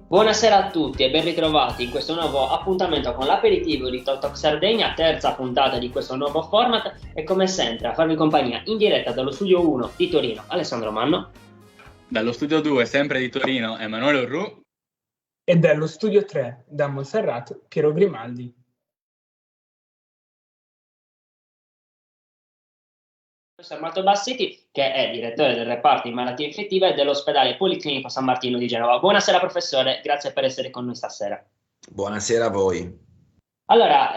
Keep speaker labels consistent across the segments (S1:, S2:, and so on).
S1: Buonasera a tutti e ben ritrovati in questo nuovo appuntamento con l'aperitivo di Talk Talk Sardegna, terza puntata di questo nuovo format e come sempre a farvi compagnia in diretta dallo studio 1 di Torino, Alessandro Manno.
S2: Dallo studio 2, sempre di Torino, Emanuele Orru.
S3: E dallo studio 3, da Monserrato, Piero Grimaldi.
S1: Professor Matteo Bassetti, che è direttore del reparto di malattie infettive dell'ospedale Policlinico San Martino di Genova. Buonasera professore, grazie per essere con noi stasera.
S4: Buonasera a voi.
S1: Allora,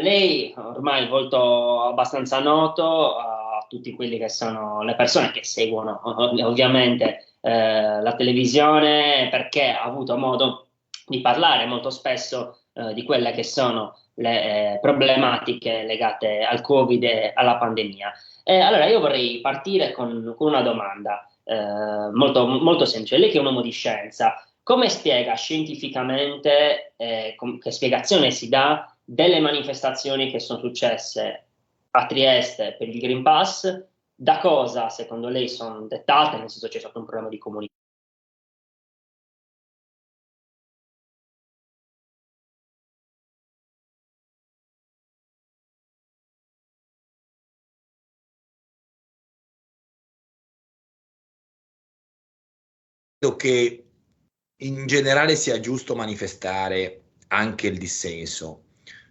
S1: lei ormai volto abbastanza noto a tutti quelli che sono le persone che seguono ovviamente la televisione, perché ha avuto modo di parlare molto spesso di quelle che sono le problematiche legate al Covid e alla pandemia. Allora io vorrei partire con una domanda molto, molto semplice. Lei che è un uomo di scienza, come spiega scientificamente, che spiegazione si dà delle manifestazioni che sono successe a Trieste per il Green Pass? Da cosa, secondo lei, sono dettate? Nel senso, c'è stato un problema di comunicazione?
S4: Credo che in generale sia giusto manifestare anche il dissenso.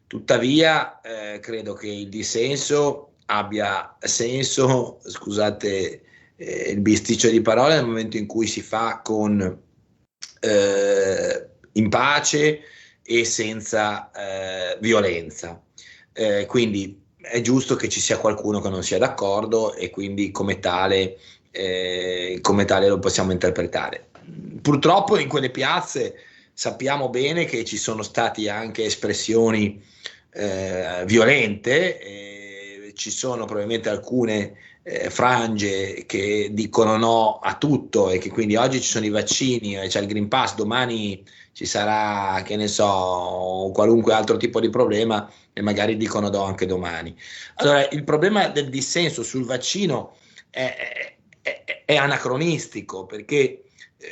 S4: Tuttavia, credo che il dissenso abbia senso, scusate il bisticcio di parole, nel momento in cui si fa in pace e senza violenza. Quindi è giusto che ci sia qualcuno che non sia d'accordo e quindi come tale lo possiamo interpretare. Purtroppo in quelle piazze sappiamo bene che ci sono stati anche espressioni violente, ci sono probabilmente alcune frange che dicono no a tutto e che quindi oggi ci sono i vaccini, c'è il Green Pass, domani ci sarà, che ne so, qualunque altro tipo di problema e magari dicono no anche domani. Allora, il problema del dissenso sul vaccino è anacronistico, perché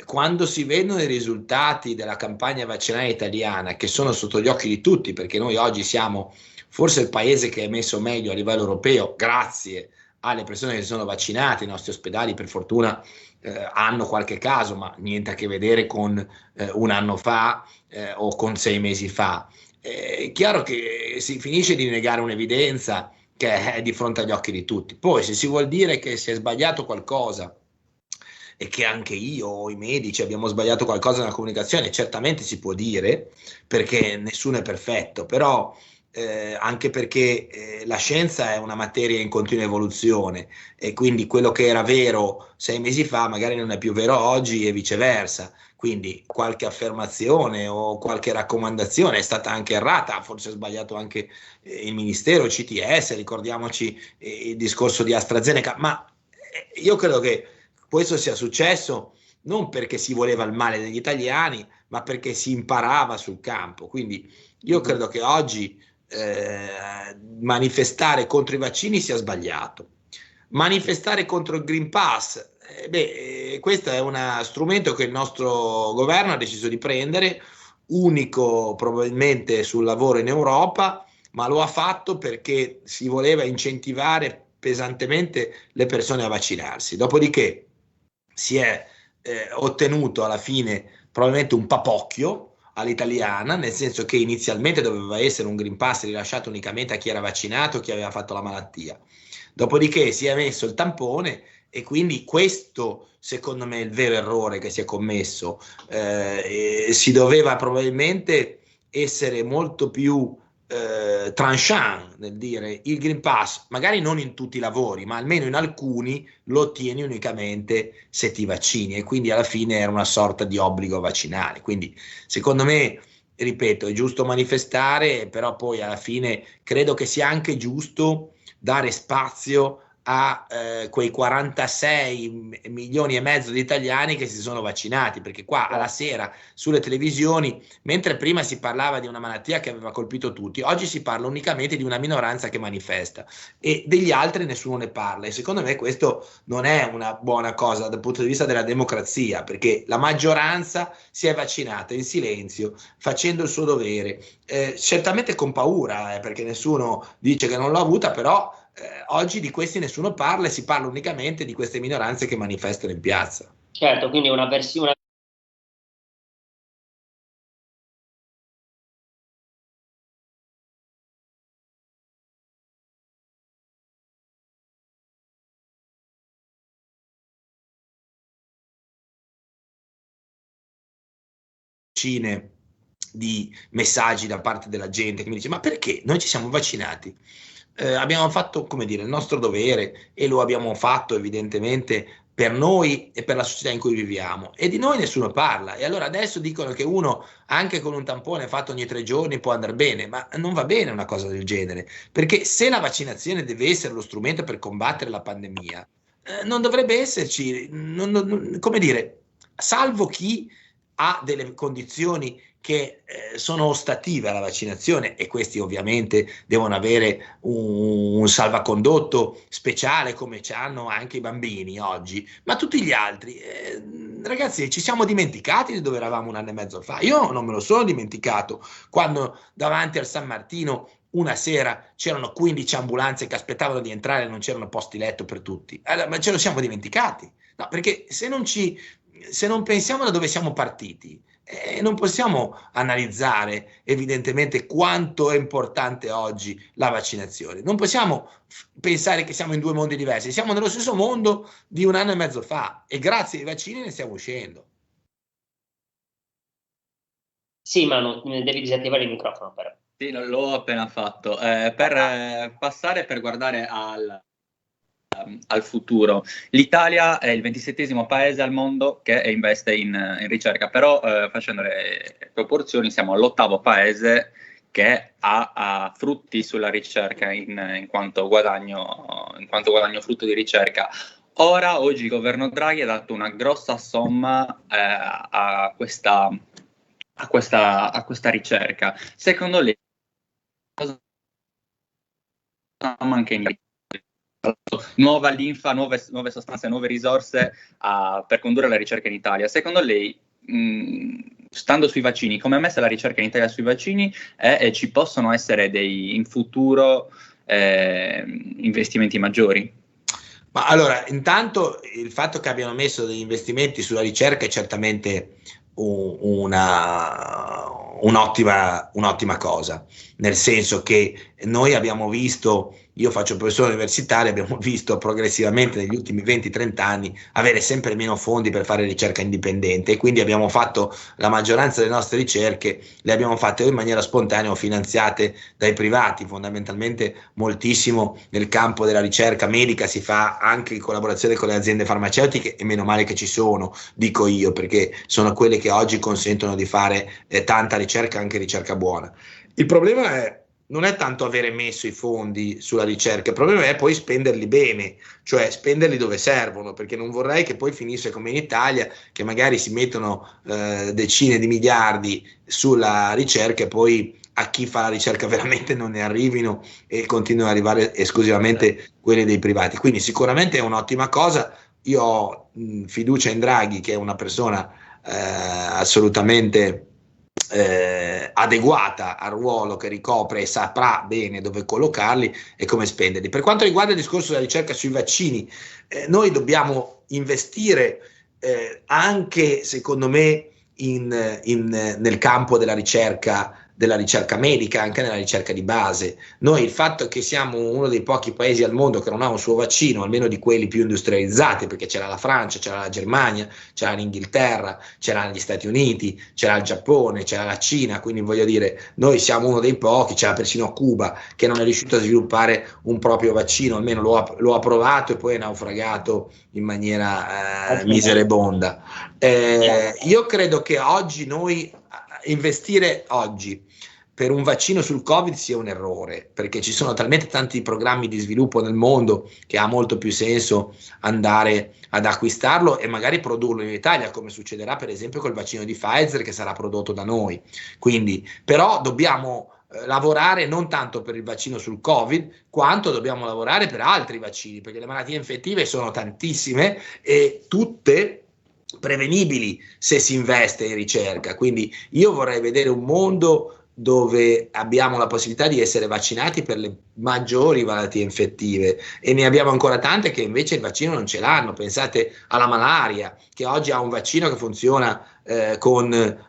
S4: quando si vedono i risultati della campagna vaccinale italiana, che sono sotto gli occhi di tutti, perché noi oggi siamo forse il paese che è messo meglio a livello europeo, grazie alle persone che sono vaccinate, i nostri ospedali per fortuna hanno qualche caso, ma niente a che vedere con un anno fa o con 6 mesi fa. È chiaro che si finisce di negare un'evidenza che è di fronte agli occhi di tutti. Poi se si vuol dire che si è sbagliato qualcosa e che anche io o i medici abbiamo sbagliato qualcosa nella comunicazione, certamente si può dire, perché nessuno è perfetto, però anche perché la scienza è una materia in continua evoluzione e quindi quello che era vero 6 mesi fa magari non è più vero oggi e viceversa. Quindi qualche affermazione o qualche raccomandazione è stata anche errata, forse ha sbagliato anche il Ministero, il CTS, ricordiamoci il discorso di AstraZeneca, ma io credo che questo sia successo non perché si voleva il male degli italiani, ma perché si imparava sul campo. Quindi io credo che oggi manifestare contro i vaccini sia sbagliato. Manifestare contro il Green Pass, questo è uno strumento che il nostro governo ha deciso di prendere, unico probabilmente sul lavoro in Europa, ma lo ha fatto perché si voleva incentivare pesantemente le persone a vaccinarsi. Dopodiché si è ottenuto alla fine probabilmente un papocchio all'italiana, nel senso che inizialmente doveva essere un Green Pass rilasciato unicamente a chi era vaccinato o chi aveva fatto la malattia. Dopodiché si è messo il tampone e quindi questo secondo me è il vero errore che si è commesso. Si doveva probabilmente essere molto più tranchant nel dire il Green Pass, magari non in tutti i lavori, ma almeno in alcuni lo ottieni unicamente se ti vaccini e quindi alla fine era una sorta di obbligo vaccinale. Quindi secondo me, ripeto, è giusto manifestare, però poi alla fine credo che sia anche giusto dare spazio a quei 46 milioni e mezzo di italiani che si sono vaccinati, perché qua alla sera sulle televisioni, mentre prima si parlava di una malattia che aveva colpito tutti, oggi si parla unicamente di una minoranza che manifesta e degli altri nessuno ne parla, e secondo me questo non è una buona cosa dal punto di vista della democrazia, perché la maggioranza si è vaccinata in silenzio, facendo il suo dovere, certamente con paura, perché nessuno dice che non l'ha avuta, però oggi di questi nessuno parla e si parla unicamente di queste minoranze che manifestano in piazza.
S1: Certo, quindi una versione
S4: di messaggi da parte della gente che mi dice: ma perché noi ci siamo vaccinati? Abbiamo fatto, come dire, il nostro dovere e lo abbiamo fatto evidentemente per noi e per la società in cui viviamo, e di noi nessuno parla. E allora adesso dicono che uno anche con un tampone fatto ogni 3 giorni può andare bene, ma non va bene una cosa del genere, perché se la vaccinazione deve essere lo strumento per combattere la pandemia, non dovrebbe esserci, come dire, salvo chi ha delle condizioni che sono ostative alla vaccinazione, e questi ovviamente devono avere un salvacondotto speciale come ci hanno anche i bambini oggi, ma tutti gli altri, ragazzi, ci siamo dimenticati di dove eravamo un anno e mezzo fa. Io non me lo sono dimenticato quando davanti al San Martino una sera c'erano 15 ambulanze che aspettavano di entrare e non c'erano posti letto per tutti. Allora, ma ce lo siamo dimenticati? No, perché se non pensiamo da dove siamo partiti, non possiamo analizzare evidentemente quanto è importante oggi la vaccinazione. Non possiamo pensare che siamo in 2 mondi diversi, siamo nello stesso mondo di un anno e mezzo fa e grazie ai vaccini ne stiamo uscendo.
S1: Sì, Manu, devi disattivare il microfono però.
S2: Sì, l'ho appena fatto. Per passare, per guardare al futuro. L'Italia è il 27° paese al mondo che investe in ricerca, però facendo le proporzioni siamo all'8° paese che ha frutti sulla ricerca in quanto guadagno frutto di ricerca. Oggi il governo Draghi ha dato una grossa somma a questa ricerca. Secondo lei cosa manca in nuova linfa, nuove sostanze, nuove risorse per condurre la ricerca in Italia? Secondo lei, stando sui vaccini, come è messa la ricerca in Italia sui vaccini e ci possono essere in futuro investimenti maggiori?
S4: Ma allora, intanto il fatto che abbiano messo degli investimenti sulla ricerca è certamente un'ottima cosa, nel senso che noi abbiamo visto, io faccio professore universitario, abbiamo visto progressivamente negli ultimi 20-30 anni avere sempre meno fondi per fare ricerca indipendente, e quindi abbiamo fatto la maggioranza delle nostre ricerche, le abbiamo fatte in maniera spontanea o finanziate dai privati, fondamentalmente moltissimo nel campo della ricerca medica si fa anche in collaborazione con le aziende farmaceutiche, e meno male che ci sono, dico io, perché sono quelle che oggi consentono di fare tanta ricerca, anche ricerca buona. Il problema non è tanto avere messo i fondi sulla ricerca, il problema è poi spenderli bene, cioè spenderli dove servono, perché non vorrei che poi finisse come in Italia, che magari si mettono decine di miliardi sulla ricerca e poi a chi fa la ricerca veramente non ne arrivino e continuano ad arrivare esclusivamente quelli dei privati. Quindi sicuramente è un'ottima cosa. Io ho fiducia in Draghi, che è una persona assolutamente adeguata al ruolo che ricopre e saprà bene dove collocarli e come spenderli. Per quanto riguarda il discorso della ricerca sui vaccini, noi dobbiamo investire anche, secondo me, nel campo della ricerca medica, anche nella ricerca di base. Noi, il fatto che siamo uno dei pochi paesi al mondo che non ha un suo vaccino, almeno di quelli più industrializzati, perché c'era la Francia, c'era la Germania, c'era l'Inghilterra, c'erano gli Stati Uniti, c'era il Giappone, c'era la Cina, quindi voglio dire, noi siamo uno dei pochi, c'era persino Cuba che non è riuscito a sviluppare un proprio vaccino, almeno lo ha provato e poi è naufragato in maniera miserebonda. Io credo che oggi investire oggi per un vaccino sul Covid sia un errore, perché ci sono talmente tanti programmi di sviluppo nel mondo che ha molto più senso andare ad acquistarlo e magari produrlo in Italia, come succederà per esempio col vaccino di Pfizer che sarà prodotto da noi. Quindi, però dobbiamo lavorare non tanto per il vaccino sul Covid, quanto dobbiamo lavorare per altri vaccini, perché le malattie infettive sono tantissime e tutte prevenibili se si investe in ricerca. Quindi io vorrei vedere un mondo dove abbiamo la possibilità di essere vaccinati per le maggiori malattie infettive, e ne abbiamo ancora tante che invece il vaccino non ce l'hanno. Pensate alla malaria, che oggi ha un vaccino che funziona con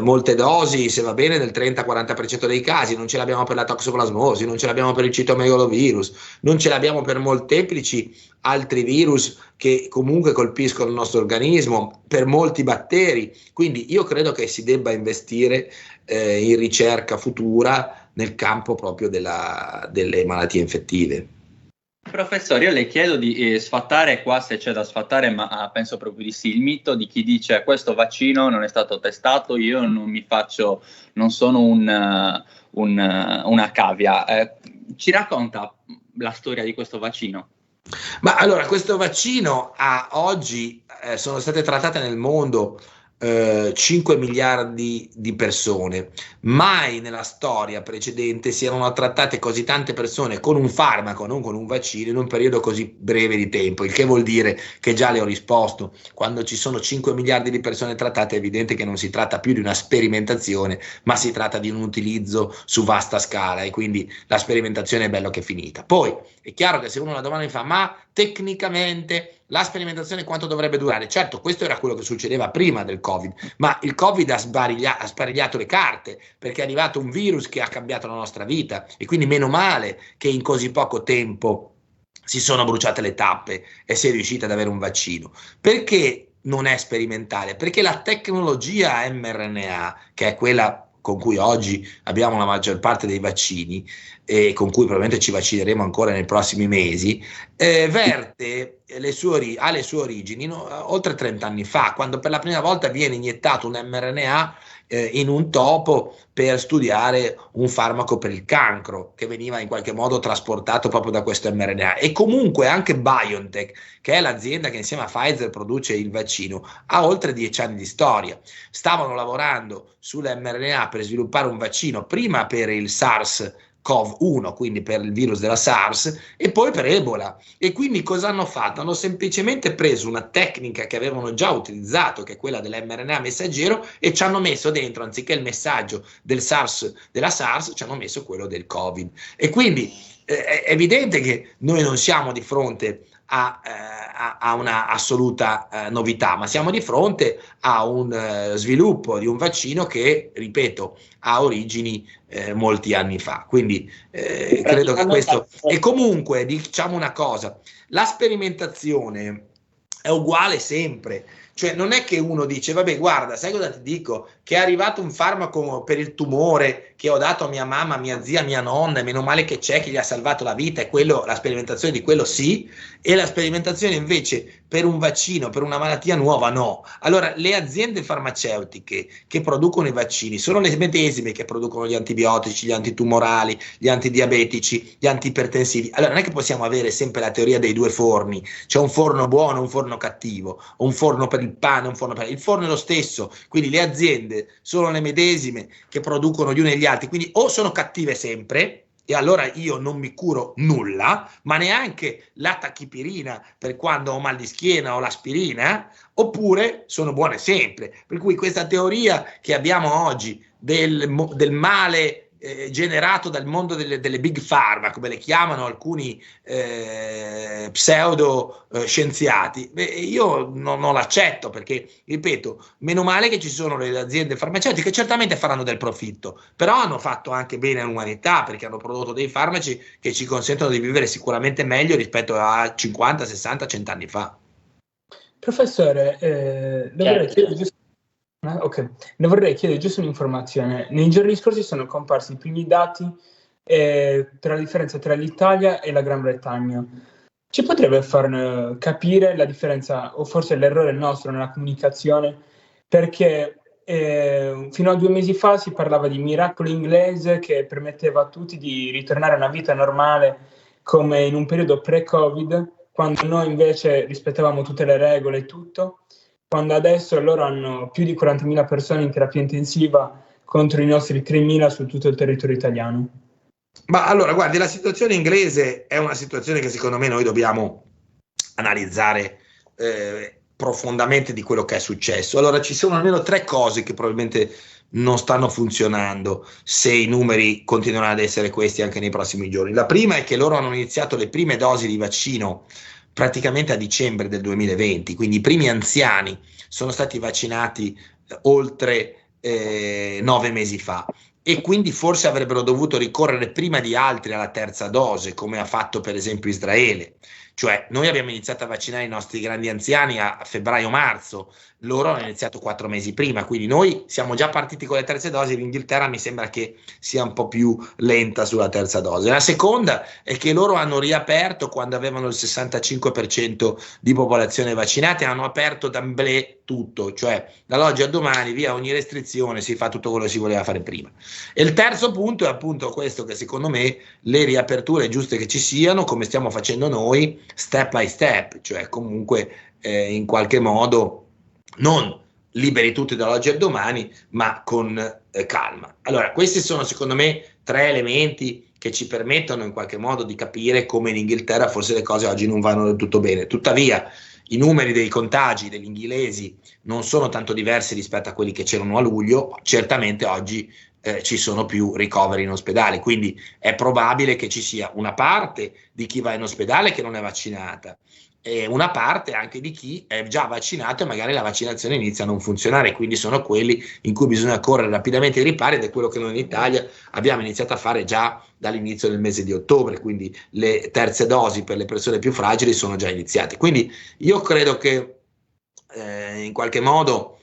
S4: molte dosi, se va bene, nel 30-40% dei casi. Non ce l'abbiamo per la toxoplasmosi, non ce l'abbiamo per il citomegalovirus, non ce l'abbiamo per molteplici altri virus che comunque colpiscono il nostro organismo, per molti batteri. Quindi io credo che si debba investire in ricerca futura nel campo proprio delle malattie infettive.
S2: Professore, io le chiedo di sfatare qua, se c'è da sfatare, ma penso proprio di sì, il mito di chi dice questo vaccino non è stato testato, io non sono una cavia. Ci racconta la storia di questo vaccino?
S4: Ma allora, questo vaccino oggi sono state trattate nel mondo 5 miliardi di persone. Mai nella storia precedente si erano trattate così tante persone con un farmaco, non con un vaccino, in un periodo così breve di tempo, il che vuol dire che già le ho risposto. Quando ci sono 5 miliardi di persone trattate è evidente che non si tratta più di una sperimentazione, ma si tratta di un utilizzo su vasta scala, e quindi la sperimentazione è bello che è finita. Poi è chiaro che se uno una domanda mi fa: ma tecnicamente la sperimentazione quanto dovrebbe durare? Certo, questo era quello che succedeva prima del Covid, ma il Covid ha sparigliato le carte, perché è arrivato un virus che ha cambiato la nostra vita, e quindi meno male che in così poco tempo si sono bruciate le tappe e si è riusciti ad avere un vaccino. Perché non è sperimentale? Perché la tecnologia mRNA, che è quella con cui oggi abbiamo la maggior parte dei vaccini e con cui probabilmente ci vaccineremo ancora nei prossimi mesi, verte ha le sue origini oltre 30 anni fa, quando per la prima volta viene iniettato un mRNA in un topo per studiare un farmaco per il cancro, che veniva in qualche modo trasportato proprio da questo mRNA. E comunque anche BioNTech, che è l'azienda che insieme a Pfizer produce il vaccino, ha oltre 10 anni di storia. Stavano lavorando sull'mRNA per sviluppare un vaccino prima per il SARS-CoV-1, quindi per il virus della SARS, e poi per Ebola. E quindi cosa hanno fatto? Hanno semplicemente preso una tecnica che avevano già utilizzato, che è quella dell'mRNA messaggero, e ci hanno messo dentro, anziché il messaggio della SARS, ci hanno messo quello del Covid. E quindi è evidente che noi non siamo di fronte a una assoluta novità, ma siamo di fronte a un sviluppo di un vaccino che, ripeto, ha origini molti anni fa. Quindi credo che questo... E comunque diciamo una cosa: la sperimentazione è uguale sempre. Cioè non è che uno dice: vabbè, guarda, sai cosa ti dico? Che è arrivato un farmaco per il tumore che ho dato a mia mamma, a mia zia, a mia nonna, e meno male che c'è, che gli ha salvato la vita, e quello, la sperimentazione di quello sì, e la sperimentazione invece per un vaccino, per una malattia nuova no. Allora le aziende farmaceutiche che producono i vaccini sono le medesime che producono gli antibiotici, gli antitumorali, gli antidiabetici, gli antiipertensivi. Allora non è che possiamo avere sempre la teoria dei due forni, c'è un forno buono, un forno cattivo, un forno per il pane, un forno per... Il forno è lo stesso, quindi le aziende sono le medesime che producono gli uni e gli altri, quindi o sono cattive sempre, e allora io non mi curo nulla, ma neanche la tachipirina per quando ho mal di schiena o l'aspirina, oppure sono buone sempre. Per cui questa teoria che abbiamo oggi del male generato dal mondo delle big pharma, come le chiamano alcuni pseudo scienziati, io non l'accetto, perché, ripeto, meno male che ci sono le aziende farmaceutiche che certamente faranno del profitto, però hanno fatto anche bene all'umanità, perché hanno prodotto dei farmaci che ci consentono di vivere sicuramente meglio rispetto a 50, 60, 100 anni fa.
S3: Professore, ne vorrei chiedere giusto un'informazione. Nei giorni scorsi sono comparsi i primi dati tra la differenza tra l'Italia e la Gran Bretagna. Ci potrebbe far capire la differenza, o forse l'errore nostro nella comunicazione, perché fino a 2 mesi fa si parlava di miracolo inglese che permetteva a tutti di ritornare a una vita normale come in un periodo pre-Covid, quando noi invece rispettavamo tutte le regole e tutto, quando adesso loro hanno più di 40.000 persone in terapia intensiva contro i nostri 3.000 su tutto il territorio italiano.
S4: Ma allora, guardi, la situazione inglese è una situazione che secondo me noi dobbiamo analizzare profondamente di quello che è successo. Allora, ci sono almeno 3 cose che probabilmente non stanno funzionando se i numeri continueranno ad essere questi anche nei prossimi giorni. La prima è che loro hanno iniziato le prime dosi di vaccino praticamente a dicembre del 2020, quindi i primi anziani sono stati vaccinati oltre 9 mesi fa, e quindi forse avrebbero dovuto ricorrere prima di altri alla terza dose, come ha fatto per esempio Israele. Cioè, noi abbiamo iniziato a vaccinare i nostri grandi anziani a febbraio-marzo, loro hanno iniziato 4 mesi prima, quindi noi siamo già partiti con le terze dosi. L'Inghilterra mi sembra che sia un po' più lenta sulla terza dose. La seconda è che loro hanno riaperto quando avevano il 65% di popolazione vaccinata, hanno aperto d'amblè tutto, cioè dall'oggi al domani, via ogni restrizione, si fa tutto quello che si voleva fare prima. E il terzo punto è appunto questo, che secondo me le riaperture giuste che ci siano, come stiamo facendo noi, step by step, cioè comunque in qualche modo non liberi tutti dall'oggi al domani, ma con calma. Allora, questi sono secondo me 3 elementi che ci permettono in qualche modo di capire come in Inghilterra forse le cose oggi non vanno del tutto bene. Tuttavia, i numeri dei contagi degli inglesi non sono tanto diversi rispetto a quelli che c'erano a luglio. Certamente oggi ci sono più ricoveri in ospedale, quindi è probabile che ci sia una parte di chi va in ospedale che non è vaccinata e una parte anche di chi è già vaccinato e magari la vaccinazione inizia a non funzionare, quindi sono quelli in cui bisogna correre rapidamente ai ripari, ed è quello che noi in Italia abbiamo iniziato a fare già dall'inizio del mese di ottobre, quindi le terze dosi per le persone più fragili sono già iniziate. Quindi io credo che in qualche modo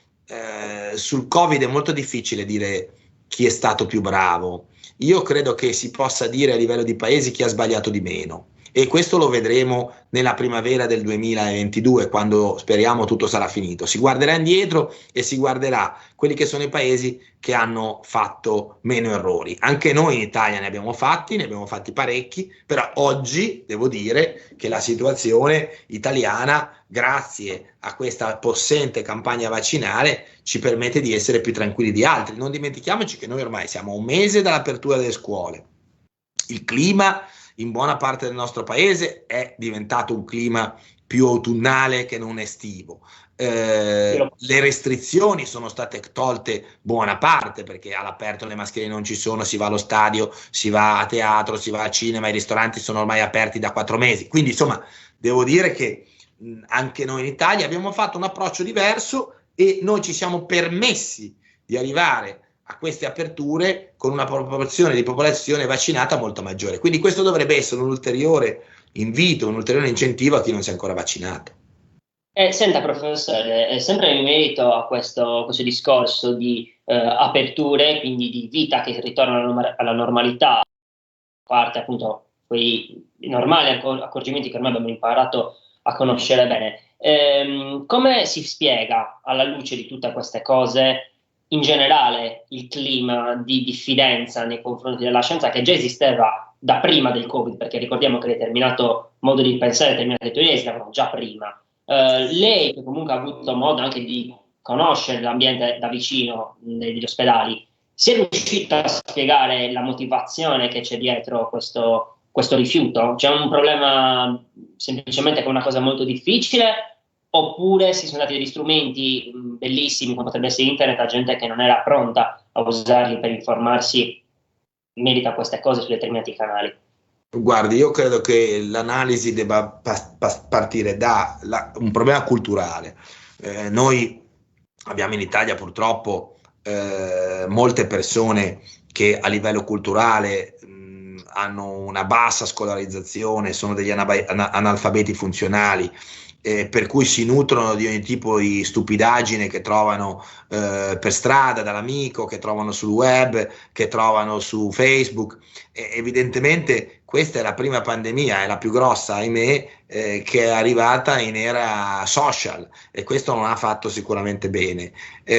S4: sul Covid è molto difficile dire chi è stato più bravo. Io credo che si possa dire a livello di paesi chi ha sbagliato di meno, e questo lo vedremo nella primavera del 2022, quando speriamo tutto sarà finito. Si guarderà indietro e si guarderà quelli che sono i paesi che hanno fatto meno errori. Anche noi in Italia ne abbiamo fatti parecchi, però oggi devo dire che la situazione italiana, grazie a questa possente campagna vaccinale, ci permette di essere più tranquilli di altri. Non dimentichiamoci che noi ormai siamo a un mese dall'apertura delle scuole. Il clima in buona parte del nostro paese è diventato un clima più autunnale che non estivo. Le restrizioni sono state tolte buona parte, perché all'aperto le mascherine non ci sono, si va allo stadio, si va a teatro, si va al cinema, i ristoranti sono ormai aperti da 4 mesi. Quindi insomma devo dire che anche noi in Italia abbiamo fatto un approccio diverso e noi ci siamo permessi di arrivare a queste aperture con una proporzione di popolazione vaccinata molto maggiore. Quindi questo dovrebbe essere un ulteriore invito, un ulteriore incentivo a chi non si è ancora vaccinato.
S1: Senta professore, sempre in merito a questo discorso di aperture, quindi di vita che ritorna alla normalità, a parte appunto quei normali accorgimenti che ormai abbiamo imparato a conoscere bene, come si spiega alla luce di tutte queste cose in generale il clima di diffidenza nei confronti della scienza, che già esisteva da prima del Covid, perché ricordiamo che determinato modo di pensare, determinate teorie esistevano già prima. Lei, che comunque ha avuto modo anche di conoscere l'ambiente da vicino negli ospedali, si è riuscita a spiegare la motivazione che c'è dietro questo rifiuto? C'è un problema semplicemente che è una cosa molto difficile, oppure si sono dati degli strumenti bellissimi, come potrebbe essere internet, a gente che non era pronta a usarli per informarsi in merito a queste cose su determinati canali?
S4: Guardi, io credo che l'analisi debba partire da un problema culturale. Noi abbiamo in Italia purtroppo molte persone che a livello culturale hanno una bassa scolarizzazione, sono degli analfabeti funzionali, per cui si nutrono di ogni tipo di stupidaggine che trovano per strada dall'amico, che trovano sul web, che trovano su Facebook. Evidentemente questa è la prima pandemia, è la più grossa, ahimè, che è arrivata in era social, e questo non ha fatto sicuramente bene.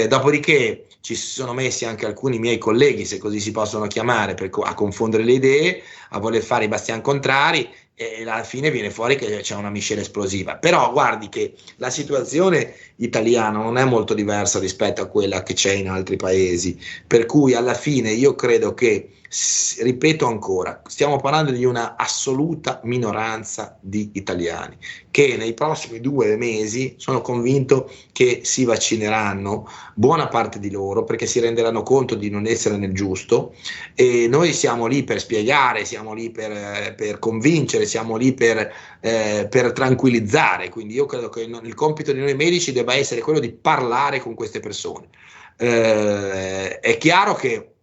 S4: Dopodiché ci sono messi anche alcuni miei colleghi, se così si possono chiamare, a confondere le idee, a voler fare i bastian contrari, e alla fine viene fuori che c'è una miscela esplosiva. Però guardi che la situazione italiana non è molto diversa rispetto a quella che c'è in altri paesi, per cui alla fine io credo che, ripeto ancora, stiamo parlando di una assoluta minoranza di italiani che nei prossimi 2 mesi sono convinto che si vaccineranno, buona parte di loro, perché si renderanno conto di non essere nel giusto, e noi siamo lì per spiegare, siamo lì per convincere, siamo lì per tranquillizzare. Quindi io credo che il compito di noi medici debba essere quello di parlare con queste persone. È chiaro che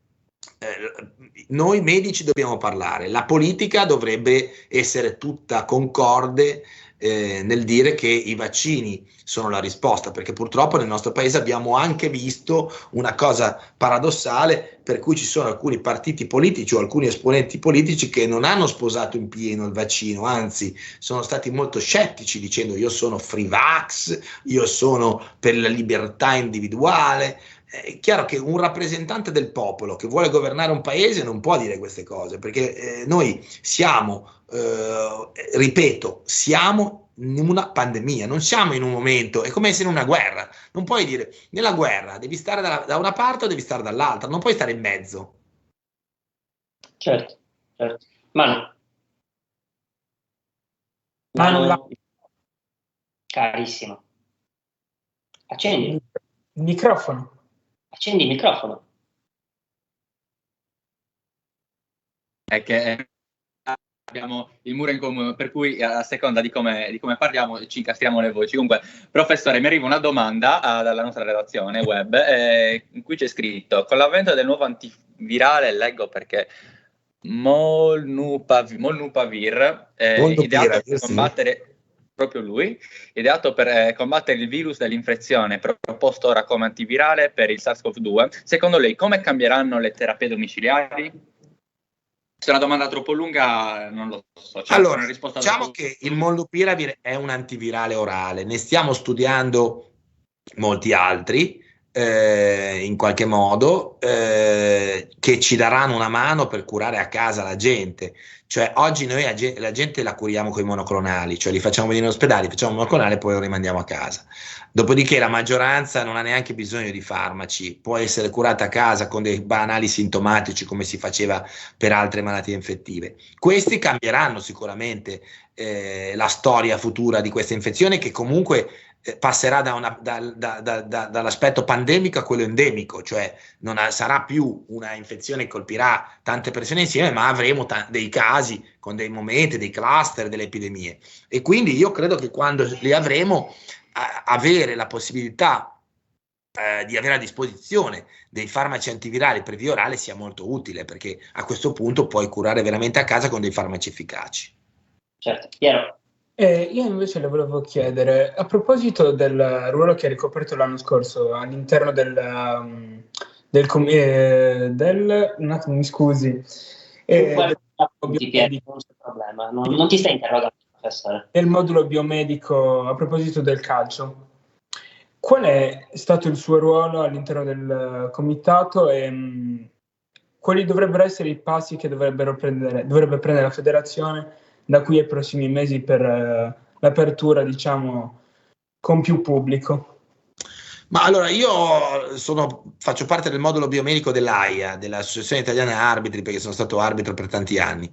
S4: noi medici dobbiamo parlare, la politica dovrebbe essere tutta concorde nel dire che i vaccini sono la risposta, perché purtroppo nel nostro paese abbiamo anche visto una cosa paradossale, per cui ci sono alcuni partiti politici o alcuni esponenti politici che non hanno sposato in pieno il vaccino, anzi sono stati molto scettici dicendo io sono free vax, io sono per la libertà individuale. È chiaro che un rappresentante del popolo che vuole governare un paese non può dire queste cose, perché noi siamo, ripeto, siamo in una pandemia, non siamo in un momento, è come essere in una guerra. Non puoi dire, nella guerra devi stare da una parte o devi stare dall'altra, non puoi stare in mezzo.
S1: Certo, certo. Manu, carissimo, accendi
S3: Il microfono.
S1: il microfono.
S2: È che abbiamo il muro in comune, per cui a seconda di come parliamo ci incastriamo le voci. Comunque, professore, mi arriva una domanda dalla nostra redazione web in cui c'è scritto: con l'avvento del nuovo antivirale, leggo perché Molnupiravir, ideato per combattere, proprio lui, ideato per combattere il virus dell'infezione, proposto ora come antivirale per il SARS-CoV-2, secondo lei come cambieranno le terapie domiciliari? Se è una domanda troppo lunga, non lo so.
S4: Allora, diciamo che il Molnupiravir è un antivirale orale, ne stiamo studiando molti altri, in qualche modo, che ci daranno una mano per curare a casa la gente. Cioè, oggi noi la gente la curiamo con i monoclonali, cioè li facciamo venire in ospedale, facciamo un monoclonale e poi lo rimandiamo a casa. Dopodiché la maggioranza non ha neanche bisogno di farmaci, può essere curata a casa con dei banali sintomatici come si faceva per altre malattie infettive. Questi cambieranno sicuramente la storia futura di questa infezione, che comunque passerà dall'aspetto pandemico a quello endemico, cioè sarà più una infezione che colpirà tante persone insieme, ma avremo dei casi con dei momenti, dei cluster, delle epidemie. E quindi io credo che quando li avremo, avere la possibilità di avere a disposizione dei farmaci antivirali per via orale sia molto utile, perché a questo punto puoi curare veramente a casa con dei farmaci efficaci.
S1: Certo, Piero.
S3: Io invece le volevo chiedere, a proposito del ruolo che ha ricoperto l'anno scorso all'interno un attimo, mi scusi,
S1: Non c'è problema, non ti stai interrogando, professore.
S3: Del modulo biomedico, a proposito del calcio, qual è stato il suo ruolo all'interno del comitato e quali dovrebbero essere i passi che dovrebbe prendere la federazione da qui ai prossimi mesi per l'apertura, diciamo, con più pubblico?
S4: Ma allora, io faccio parte del modulo biomedico dell'AIA, dell'Associazione Italiana Arbitri, perché sono stato arbitro per tanti anni.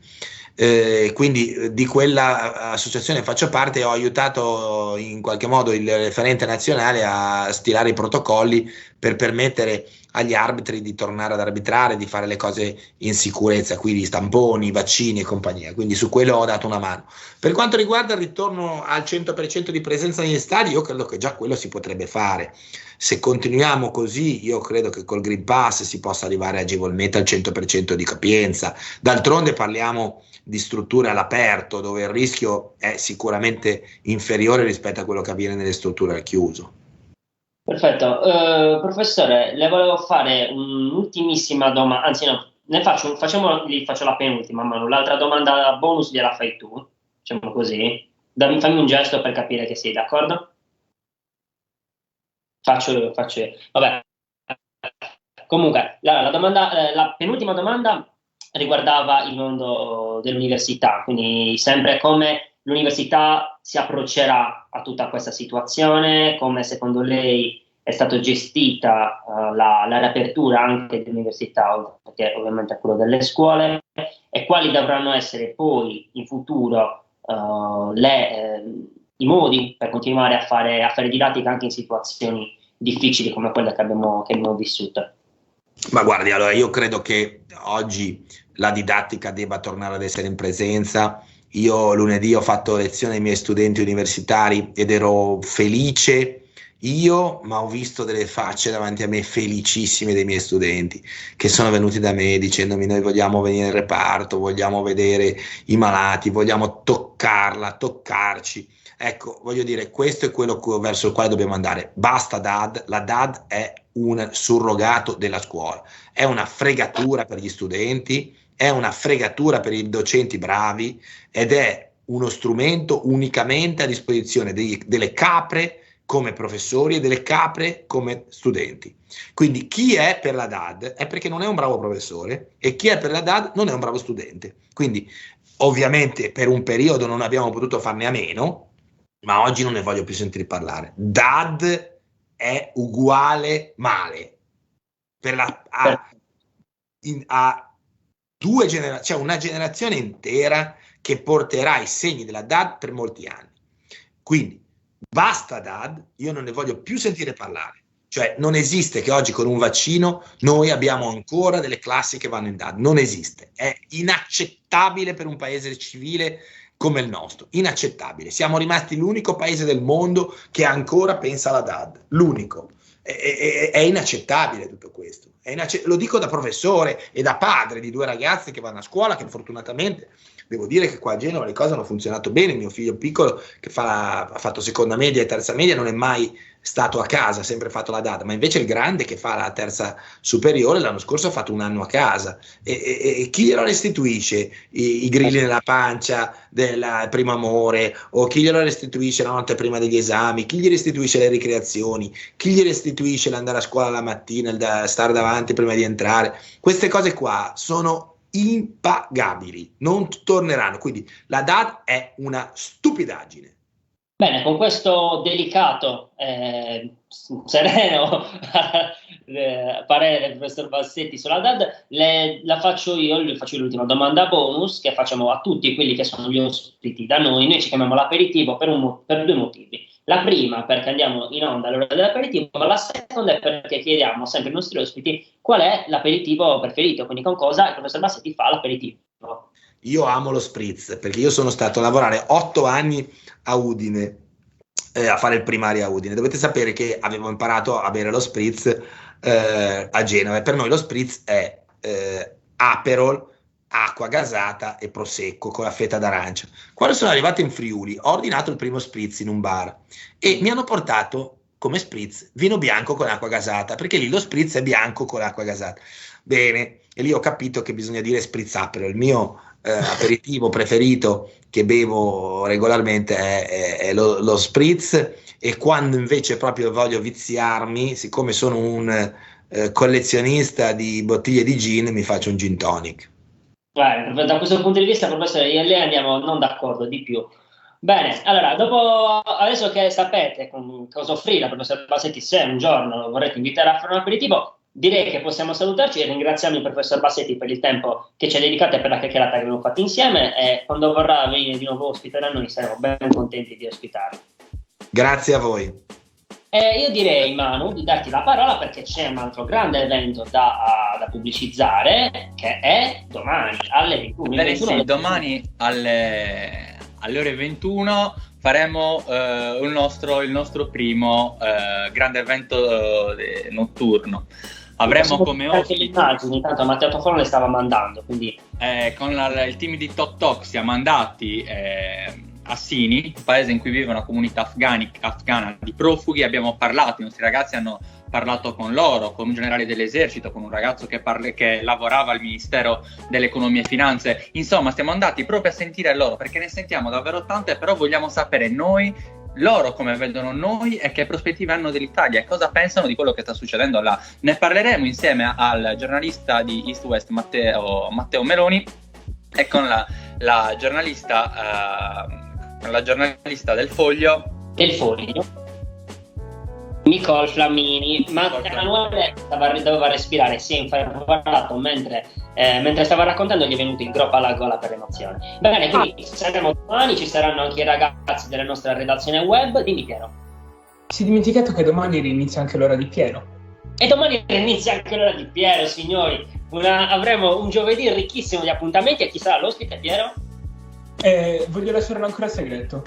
S4: Quindi di quella associazione faccio parte e ho aiutato in qualche modo il referente nazionale a stilare i protocolli per permettere agli arbitri di tornare ad arbitrare, di fare le cose in sicurezza, quindi stamponi, vaccini e compagnia. Quindi su quello ho dato una mano. Per quanto riguarda il ritorno al 100% di presenza negli stadi, io credo che già quello si potrebbe fare. Se continuiamo così, io credo che col Green Pass si possa arrivare agevolmente al 100% di capienza. D'altronde parliamo di strutture all'aperto, dove il rischio è sicuramente inferiore rispetto a quello che avviene nelle strutture al chiuso.
S1: Perfetto. Professore, le volevo fare un'ultimissima domanda, anzi no, gli faccio la penultima, Manu. L'altra domanda bonus gliela fai tu, diciamo così. Fammi un gesto per capire che sei d'accordo. Faccio. Vabbè. Comunque, la penultima domanda riguardava il mondo dell'università, quindi sempre come l'università si approccerà a tutta questa situazione, come secondo lei è stata gestita la riapertura anche dell'università, perché ovviamente è quello delle scuole, e quali dovranno essere poi in futuro i modi per continuare a fare didattica anche in situazioni difficili come quelle che abbiamo vissuto.
S4: Ma guardi, allora io credo che oggi la didattica debba tornare ad essere in presenza. Io lunedì ho fatto lezione ai miei studenti universitari ed ero felice ma ho visto delle facce davanti a me felicissime dei miei studenti che sono venuti da me dicendomi: noi vogliamo venire in reparto, vogliamo vedere i malati, vogliamo toccarci. Ecco, voglio dire, questo è quello verso il quale dobbiamo andare. Basta DAD, la DAD è un surrogato della scuola, è una fregatura per gli studenti, è una fregatura per i docenti bravi ed è uno strumento unicamente a disposizione delle capre come professori e delle capre come studenti. Quindi chi è per la DAD è perché non è un bravo professore e chi è per la DAD non è un bravo studente. Quindi ovviamente per un periodo non abbiamo potuto farne a meno, ma oggi non ne voglio più sentire parlare. DAD è uguale male. C'è una generazione intera che porterà i segni della DAD per molti anni. Quindi basta DAD, io non ne voglio più sentire parlare. Cioè non esiste che oggi con un vaccino noi abbiamo ancora delle classi che vanno in DAD. Non esiste. È inaccettabile per un paese civile come il nostro, inaccettabile. Siamo rimasti l'unico paese del mondo che ancora pensa alla DAD, l'unico. È inaccettabile tutto questo. Lo dico da professore e da padre di 2 ragazzi che vanno a scuola, che fortunatamente devo dire che qua a Genova le cose hanno funzionato bene. Mio figlio piccolo che ha fatto seconda media e terza media non è mai stato a casa, ha sempre fatto la DAD, ma invece il grande che fa la terza superiore l'anno scorso ha fatto 1 anno a casa e chi glielo restituisce i grilli nella pancia del primo amore, o chi glielo restituisce la notte prima degli esami, chi gli restituisce le ricreazioni, chi gli restituisce l'andare a scuola la mattina, il stare davanti prima di entrare. Queste cose qua sono impagabili, non torneranno, quindi la DAD è una stupidaggine.
S1: Bene, con questo delicato, sereno parere del professor Bassetti sulla DAD, la faccio io, gli faccio l'ultima domanda bonus che facciamo a tutti quelli che sono gli ospiti da noi. Noi ci chiamiamo l'aperitivo per 2 motivi. La prima perché andiamo in onda all'ora dell'aperitivo, ma la seconda è perché chiediamo sempre ai nostri ospiti qual è l'aperitivo preferito, quindi con cosa il professor Bassetti fa l'aperitivo.
S4: Io amo lo spritz, perché io sono stato a lavorare 8 anni a Udine, a fare il primario a Udine. Dovete sapere che avevo imparato a bere lo spritz a Genova, e per noi lo spritz è Aperol, acqua gasata e prosecco con la fetta d'arancia. Quando sono arrivato in Friuli ho ordinato il primo spritz in un bar e mi hanno portato come spritz vino bianco con acqua gasata, perché lì lo spritz è bianco con acqua gasata. Bene, e lì ho capito che bisogna dire spritz Aperol. Il mio aperitivo preferito che bevo regolarmente è lo spritz, e quando invece proprio voglio viziarmi, siccome sono un collezionista di bottiglie di gin, mi faccio un gin tonic.
S1: Da questo punto di vista, professore, io e lei andiamo non d'accordo di più. Bene, allora, adesso che sapete cosa offrire la professor Bassetti, se un giorno lo vorrete invitare a fare un aperitivo, direi che possiamo salutarci e ringraziamo il professor Bassetti per il tempo che ci ha dedicato e per la chiacchierata che abbiamo fatto insieme, e quando vorrà venire di nuovo ospite da noi saremo ben contenti di ospitarlo.
S4: Grazie a voi.
S1: Io direi, Manu, di darti la parola perché c'è un altro grande evento da pubblicizzare, che è domani alle 21.
S2: Sì, domani alle ore 21 faremo il nostro primo grande evento notturno. Avremo come ospiti
S1: immagini, intanto Matteo Tofano le stava mandando, quindi
S2: con il team di Tok Tok siamo andati a Sini, un paese in cui vive una comunità afghana di profughi. Abbiamo parlato, i nostri ragazzi hanno parlato con loro, con un generale dell'esercito, con un ragazzo che lavorava al Ministero dell'Economia e Finanze. Insomma, siamo andati proprio a sentire loro, perché ne sentiamo davvero tante, però vogliamo sapere loro come vedono noi e che prospettive hanno dell'Italia e cosa pensano di quello che sta succedendo là. Ne parleremo insieme al giornalista di East West Matteo Meloni e con la giornalista del Foglio
S1: Nicole Flammini. Ma Emanuele doveva respirare, si è infarinato mentre stava raccontando, gli è venuto il groppo alla gola per l'emozione. Bene, quindi saremo domani, ci saranno anche i ragazzi della nostra redazione web. Dimmi, Piero.
S3: Si è dimenticato che domani inizia anche l'ora di Piero.
S1: E domani inizia anche l'ora di Piero, signori. Avremo un giovedì ricchissimo di appuntamenti. E chi sarà l'ospite, Piero?
S3: Voglio lasciarlo ancora segreto.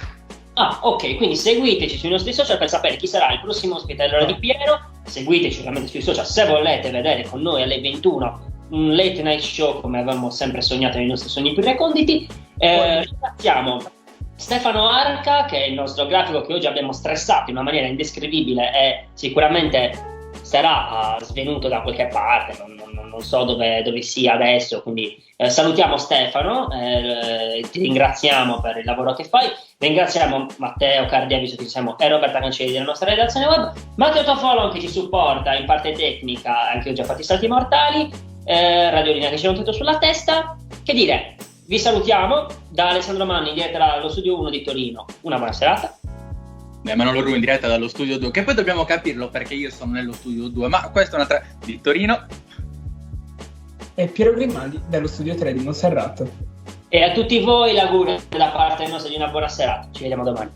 S1: Ah, ok, quindi seguiteci sui nostri social per sapere chi sarà il prossimo ospite dell'ora di Piero. Seguiteci ovviamente sui social se volete vedere con noi alle 21 un late night show come avevamo sempre sognato nei nostri sogni più reconditi. Ringraziamo Stefano Arca, che è il nostro grafico che oggi abbiamo stressato in una maniera indescrivibile e sicuramente sarà svenuto da qualche parte, non so dove sia adesso, quindi salutiamo Stefano, ti ringraziamo per il lavoro che fai, ringraziamo Matteo Cardia, e Roberta Cancelli della nostra redazione web, Matteo Tofolon che ci supporta in parte tecnica, anche oggi ha fatto i salti mortali, Radio Linea che ci ha un tetto sulla testa. Che dire, vi salutiamo da Alessandro Manni in diretta dallo studio 1 di Torino, una buona serata.
S2: Ma non lo in diretta dallo studio 2, che poi dobbiamo capirlo perché io sono nello studio 2, ma questa è un'altra di Torino.
S3: E Piero Grimaldi dallo studio 3 di Monserrato.
S1: E a tutti voi l'augurio da parte nostra di una buona serata. Ci vediamo domani.